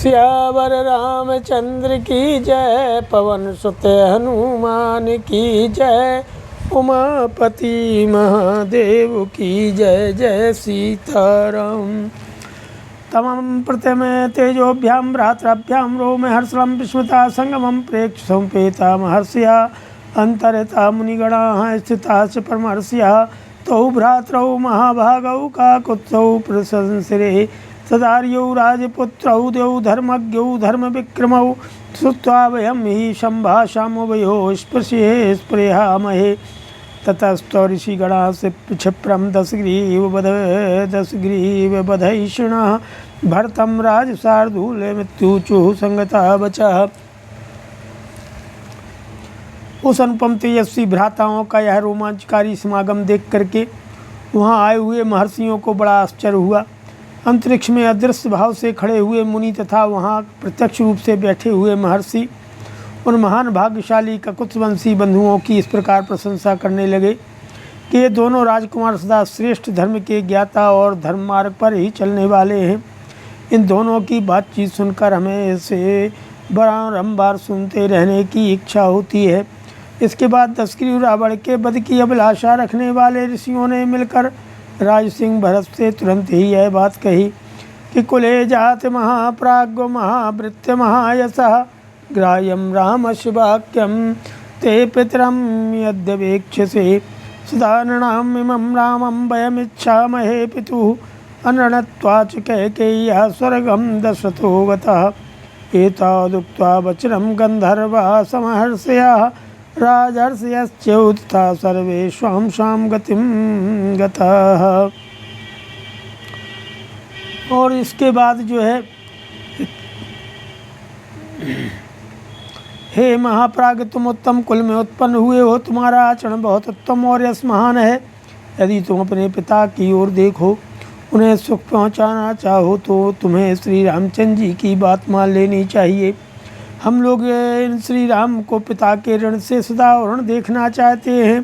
सियावर रामचंद्र की जय, पवन सुत हनुमान की जय, उमापति महादेव की जय। जय सीताराम। तमं प्रतिमे तेजोभ्यां भ्रातृभ्यां रोम हर्षलं विस्मिता संगमं प्रेक्ष संपेता महर्षिया अंतरिता मुनिगणाः स्थिताश्च परमहर्षियः। तौ भ्रातरौ महाभागौ काकुत्स्थौ प्रशंसरे तदार्यौ राजपुत्रौ द्यौ धर्मज्ञौ धर्मविक्रमौ। श्रुत्वा वयं हि सम्भाषामुभयोः स्पृशे स्पृहामहे। ततस्तो ऋषिगणाः क्षिप्रं दशग्रीववधैषिणः भरतं राजशार्दूलमित्युचुः संगतः वचः। उस अनुपम तेजस्वी भ्राताओं का यह रोमांचकारी समागम देख करके वहाँ आए हुए महर्षियों को बड़ा आश्चर्य हुआ। अंतरिक्ष में अदृश्य भाव से खड़े हुए मुनि तथा वहाँ प्रत्यक्ष रूप से बैठे हुए महर्षि उन महान भाग्यशाली ककुत्स्थवंशी बंधुओं की इस प्रकार प्रशंसा करने लगे कि ये दोनों राजकुमार सदा श्रेष्ठ धर्म के ज्ञाता और धर्म मार्ग पर ही चलने वाले हैं। इन दोनों की बातचीत सुनकर हमें इसे बारंबार सुनते रहने की इच्छा होती है। इसके बाद दशग्रीव रावण के वध की अभिलाषा रखने वाले ऋषियों ने मिलकर राज सिंह भरत से तुरंत ही यह बात कही कि कुले जात महाप्राज्ञो महावृत्य महायशः ग्राह्यं रामस्य वाक्यं ते पितरं यद्यवेक्षसे सदा नृणामिमं रामं वयमिच्छामहे पितुः अनृणत्वाच कैकेय्याः स्वर्गं दशरथो गतः। एतावदुक्त्वा वचनं गन्धर्वाः समहर्षयः राजर्षयश्चैव सर्वे स्वां गतिं गताः। और इसके बाद जो है, हे महाप्राज्ञ, तुम उत्तम कुल में उत्पन्न हुए हो, तुम्हारा आचरण बहुत उत्तम और यश महान है। यदि तुम अपने पिता की ओर देखो, उन्हें सुख पहुंचाना चाहो तो तुम्हें श्री रामचंद्र जी की बात मान लेनी चाहिए। हम लोग इन श्री राम को पिता के ऋण से सदा ऋण देखना चाहते हैं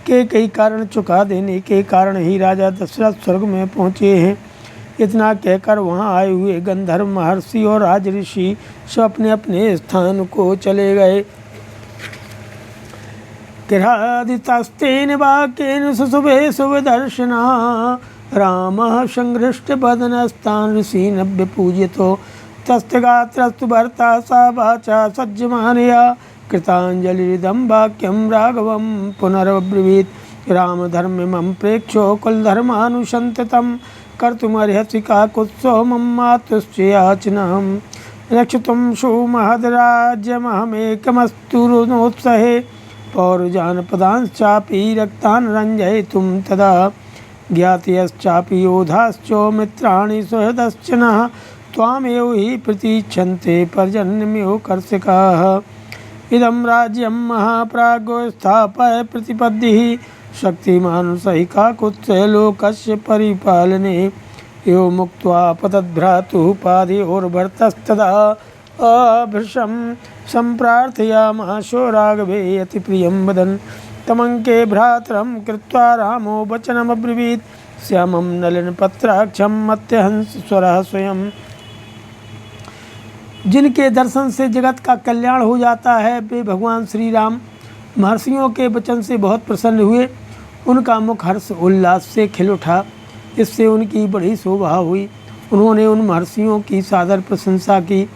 कि कई कारण चुका देने के कारण ही राजा दशरथ स्वर्ग में पहुँचे हैं। इतना कहकर वहाँ आए हुए गंधर्व महर्षि और राज ऋषि सब अपने अपने स्थान को चले गए। किरादितस्तेन वाक्येन सुशुभे शुभदर्शना रामः संघृष्ट बदनस्तान् ऋषीन् व्यपूज्यतो तस्तगात्रस्तु भर्ता सा वाचा सज्जमानया कृताञ्जलिरिदं वाक्यं राघवं पुनरब्रवीत्। रामधर्मिमं प्रेक्ष्यो कुलधर्मानुसन्ततं कर्तुमर्हसि काकुत्स्थो मम मातुश्च याचनां। रक्षितुं सुमहद्राज्यमहमेकमस्तु रुणोत्सहे पौरजानपदांश्चापि रक्तान् रञ्जयितुं तदा। ज्ञातयश्चापि योधाश्चो मित्राणि सुहृदश्च नः त्वामेव हि प्रतीक्षन्ते पर्जन्यमेव कर्षकाः। इदं राज्यं महाप्राज्ञो स्थापय प्रतिपद्धिः शक्तिमान् सहि काकुत्स्थः लोकस्य परिपालने। यो मुक्त्वा पतद्भ्रातुः पादयोर्भरतस्तदा अभृशं सम्प्रार्थयामाशो राघवे अतिप्रियं वदन्। तमङ्के भ्रातरं कृत्वा रामो वचनमब्रवीत् श्यामं नलिनपत्राक्षं मत्यहंस स्वरः स्वयं। जिनके दर्शन से जगत का कल्याण हो जाता है वे भगवान श्री राम महर्षियों के वचन से बहुत प्रसन्न हुए। उनका मुख हर्ष उल्लास से खिल उठा। इससे उनकी बड़ी शोभा हुई। उन्होंने उन महर्षियों की सादर प्रशंसा की,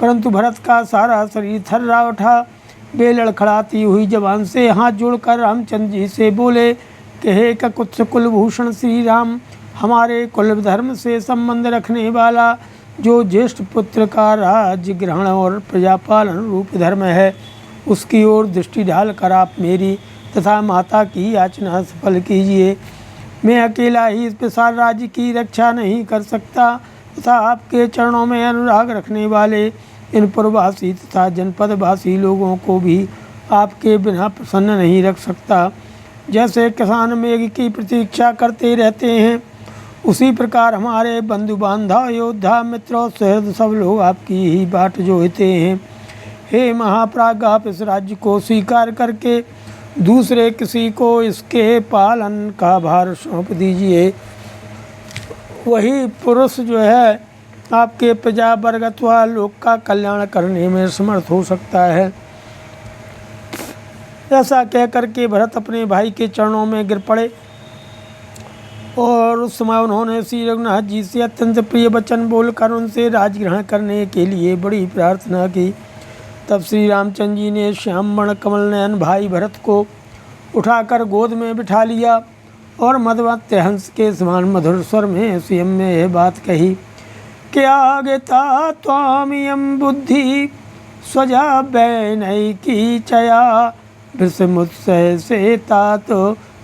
परंतु भरत का सारा शरीर थर्रा उठा। वे लड़खड़ाती हुई जबान से हाथ जोड़कर रामचंद्र जी से बोले कि हे ककुत्स्थ कुलभूषण श्री राम, हमारे कुल धर्म से संबंध रखने वाला जो ज्येष्ठ पुत्र का राज्य ग्रहण और प्रजापालन रूप धर्म है, उसकी ओर दृष्टि डालकर आप मेरी तथा माता की याचना सफल कीजिए। मैं अकेला ही इस विशाल राज्य की रक्षा नहीं कर सकता तथा आपके चरणों में अनुराग रखने वाले इन पुरवासी तथा जनपदवासी लोगों को भी आपके बिना प्रसन्न नहीं रख सकता। जैसे किसान मेघ की प्रतीक्षा करते रहते हैं, उसी प्रकार हमारे बंधु बांधव योद्धा मित्रों सहृद सब लोग आपकी ही बाट जोहते हैं। हे महाप्राज्ञ, आप इस राज्य को स्वीकार करके दूसरे किसी को इसके पालन का भार सौंप दीजिए। वही पुरुष जो है आपके प्रजा वर्ग अथवा लोक का कल्याण करने में समर्थ हो सकता है। ऐसा कह करके भरत अपने भाई के चरणों में गिर पड़े और उस समय उन्होंने श्री रघुनाथ जी से अत्यंत प्रिय वचन बोलकर उनसे राज ग्रहण करने के लिए बड़ी प्रार्थना की। तब श्री रामचंद्र जी ने श्याम वर्ण कमल नयन भाई भरत को उठाकर गोद में बिठा लिया और मदमत्त हंस के समान मधुर स्वर में स्वयं में यह बात कही कि आगता त्वामियं बुद्धि स्वजा बैनैकी चया विषमुत्सह से तात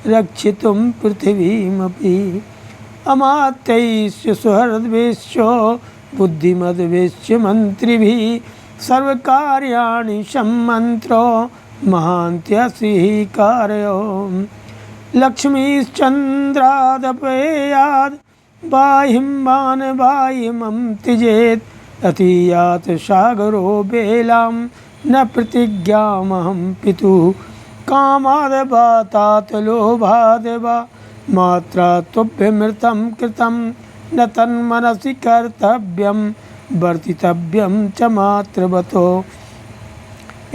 रक्षितुं पृथिवीमपि अमात्यैश्च सुहृद्वेश्च बुद्धिमद्वेश्च मंत्रिभिः सर्वकार्याणि सम्मन्त्रो महान्त्यसि कारयो लक्ष्मीश्चन्द्रादपयाद् बाहिम्बान् बाहिमं त्यजेत् अतीयात् सागरो बेलां न प्रतिज्ञामहं पितुः कामाद् लोभाद् वा मात्रा तुभ्यमृतं कृतं न तन्मनसि कर्तव्यं वर्तितव्यं च मात्रवतो।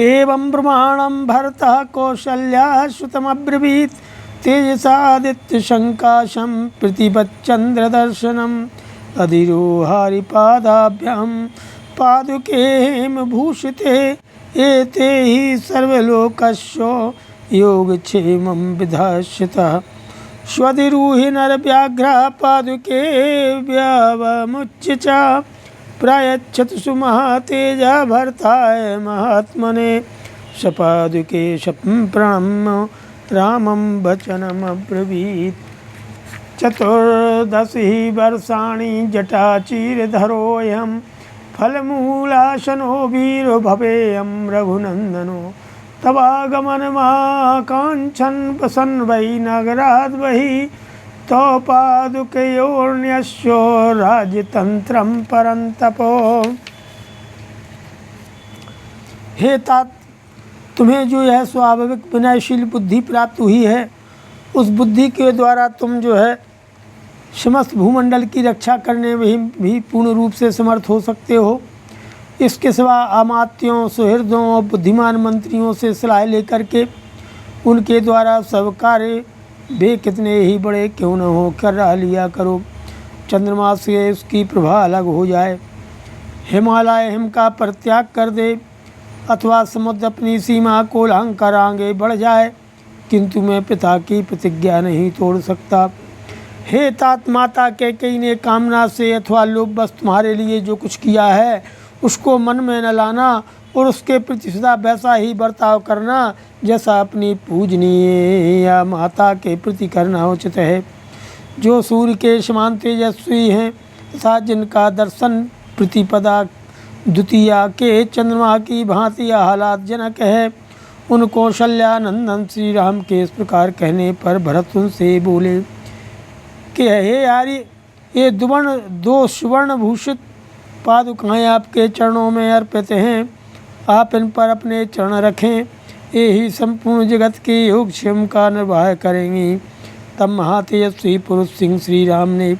एवं प्रमाणं भरतः कौशल्या श्रुतमब्रवीत् तेजसादित्यशङ्काशं प्रतिपच्चन्द्रदर्शनम् अधिरोहारिपादाभ्यां पादुके हेमभूषिते एते हि सर्वलोकस्य योगक्षेमं विधास्यतः स्वधिरूहि नरव्याघ्रः पादुके व्यवमुच्य च प्रायच्छतु सुमहातेजा भरताय महात्मने सपादुके प्रणम्य रामं वचनमब्रवीत्। चतुर्दश वर्षाणि जटाचीरधरोऽयं फलमूलाशनो वीरो भवेयं रघुनन्दनो तवागमनमाकाङ्क्षन् प्रसन्न वै नगराद् बहिः तौ पादुकयोर्न्यस्यो राजतन्त्रं परन्तपो। हे तात, तुम्हें जो यह स्वाभाविक विनयशील बुद्धि प्राप्त हुई है, उस बुद्धि के द्वारा तुम जो है समस्त भूमंडल की रक्षा करने में भी पूर्ण रूप से समर्थ हो सकते हो। इसके सिवा अमात्यों, सुहृदों और बुद्धिमान मंत्रियों से सलाह लेकर के उनके द्वारा सब कार्य वे कितने ही बड़े क्यों न हो कर रह लिया करो। चंद्रमा से उसकी प्रभा अलग हो जाए, हिमालय हिम का परित्याग कर दे अथवा समुद्र अपनी सीमा को लांघ कर आगे बढ़ जाए, किंतु मैं पिता की प्रतिज्ञा नहीं तोड़ सकता। हे तात, माता कैकेयी ने कामना से अथवा लोभवश तुम्हारे लिए जो कुछ किया है उसको मन में न लाना और उसके प्रति सदा वैसा ही बर्ताव करना जैसा अपनी पूजनीय या माता के प्रति करना उचित है। जो सूर्य के समान तेजस्वी हैं तथा जिनका दर्शन प्रतिपदा द्वितीया के चंद्रमा की भांति आह्लादजनक है, उन कौशल्यानंदन श्री राम के इस प्रकार कहने पर भरत उनसे बोले कि हे यारी, ये दो सुवर्ण भूषित पादुकाएँ आपके चरणों में अर्पित हैं, आप इन पर अपने चरण रखें, ये ही संपूर्ण जगत के योगक्षेम का निर्वाह करेंगी। तब महातेजस्वी पुरुष सिंह श्री राम ने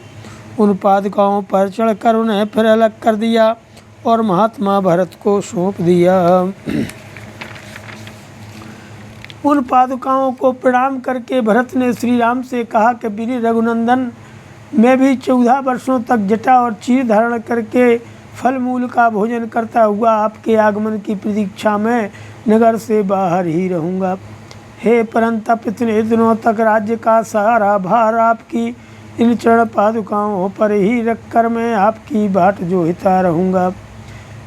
उन पादुकाओं पर चढ़कर उन्हें फिर अलग कर दिया और महात्मा भरत को सौंप दिया। उन पादुकाओं को प्रणाम करके भरत ने श्री राम से कहा कि वीर रघुनंदन, मैं भी 14 वर्षों तक जटा और चीर धारण करके फल मूल का भोजन करता हुआ आपके आगमन की प्रतीक्षा में नगर से बाहर ही रहूँगा। हे परंतप, इतने दिनों तक राज्य का सारा भार आपकी इन चरण पादुकाओं पर ही रखकर मैं आपकी बाट जोहता रहूँगा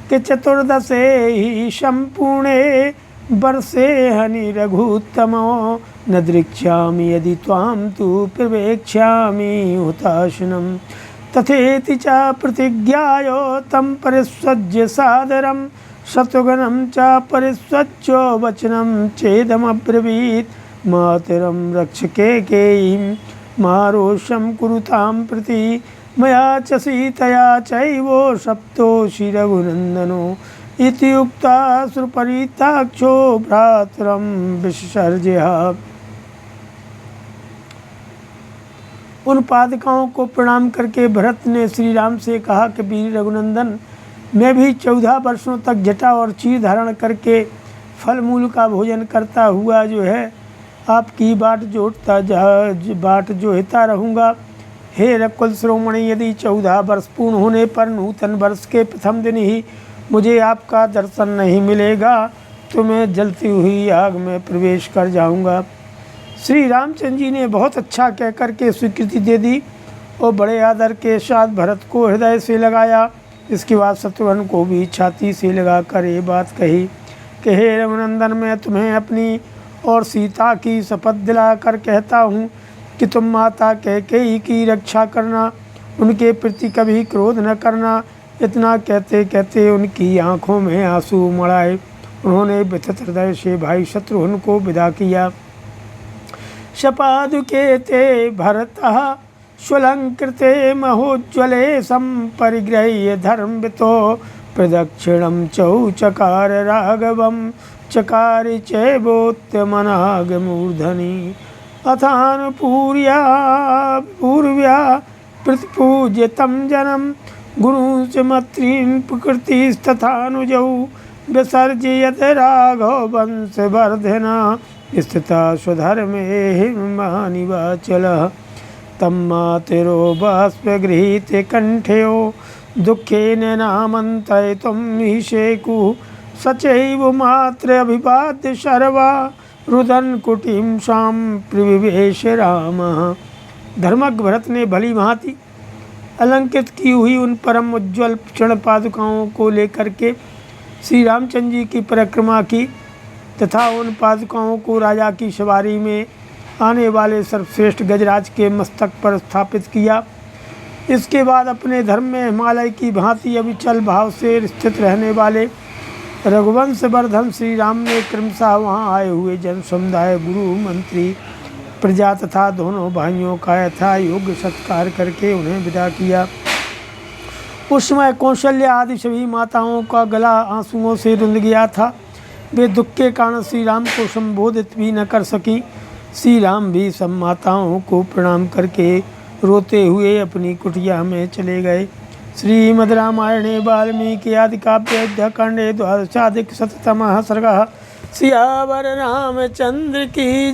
कि चतुर्दशे ही संपूर्णे वर्षे हनि रघुत्तमो न दृक्ष्यामि यदि त्वां तु प्रवेक्ष्यामि हुताशनम् तथेति च प्रतिज्ञायो तं परिस्वज्य सादरं शत्रुघ्नं च परिस्वज्यो वचनं चेदमब्रवीत् मातरं रक्ष कैकेयीं मारोषं कुरुतां प्रति मया च सीतया चैव सप्तोषि रघुनन्दनो इति उक्ता सुपरीताक्षो भ्रातरं विसर्जय। उन पादुकाओं को प्रणाम करके भरत ने श्री राम से कहा कि वीर रघुनंदन, मैं भी 14 वर्षों तक जटा और चीर धारण करके फल मूल का भोजन करता हुआ जो है आपकी बाट जोहता रहूँगा। हे रकुल शिरोमणि, यदि 14 वर्ष पूर्ण होने पर नूतन वर्ष के प्रथम दिन ही मुझे आपका दर्शन नहीं मिलेगा तो मैं जलती हुई आग में प्रवेश कर जाऊंगा। श्री रामचंद्र जी ने बहुत अच्छा कह कर के स्वीकृति दे दी और बड़े आदर के साथ भरत को हृदय से लगाया। इसके बाद शत्रुघ्न को भी छाती से लगाकर ये बात कही कि हे रघुनंदन, मैं तुम्हें अपनी और सीता की शपथ दिला कर कहता हूँ कि तुम माता कैकेयी की रक्षा करना, उनके प्रति कभी क्रोध न करना। इतना कहते कहते उनकी आंखों में आंसू मड़ाए उन्होंने व्यथित हृदय से भाई शत्रुघ्न को विदा किया। शपादुके ते भरतः स्वलंकृते महोज्ज्वले संपरिगृह्य धर्मवितो प्रदक्षिणं चौचकार राघवं चकारि चैवोत्तमनागमूर्धनि अथानुपूर्व्या प्रतिपूज्यतं जनं गुरुंश्च मत्रीन् प्रकृतिस्तथानुजौ विसर्जयत राघव वंशवर्धना स्थिता स्वधर्मे हिमानिवाचलः तं मातरो बाष्पगृहीते कण्ठयो दुःखेन नामन्त्रयितुं ईशेकुः सचैव मात्र अभिवाद्य शर्वा रुदन कुटिम शाम प्रविवेश राम। धर्मज्ञ भरत ने भली भांति अलंकृत की हुई उन परम उज्ज्वल क्षण पादुकाओं को लेकर के श्री रामचंद्र जी की परिक्रमा की तथा उन पादुकाओं को राजा की सवारी में आने वाले सर्वश्रेष्ठ गजराज के मस्तक पर स्थापित किया। इसके बाद अपने धर्म में हिमालय की भांति अविचल भाव से स्थित रहने वाले रघुवंश वर्धन श्री राम ने क्रमशः वहाँ आए हुए जन समुदाय, गुरु, मंत्री, प्रजा तथा दोनों भाइयों का यथा योग्य सत्कार करके उन्हें विदा किया। उस समय कौशल्या आदि सभी माताओं का गला आंसुओं से रुंध गया था। वे दुख के कारण श्री राम को संबोधित भी न कर सकी। श्री राम भी सब माताओं को प्रणाम करके रोते हुए अपनी कुटिया में चले गए। श्रीमद् रामायणे वाल्मीकि आदि काव्ये खंडे द्वादशाधिक शततमः सर्गः। सियावर रामचंद्र की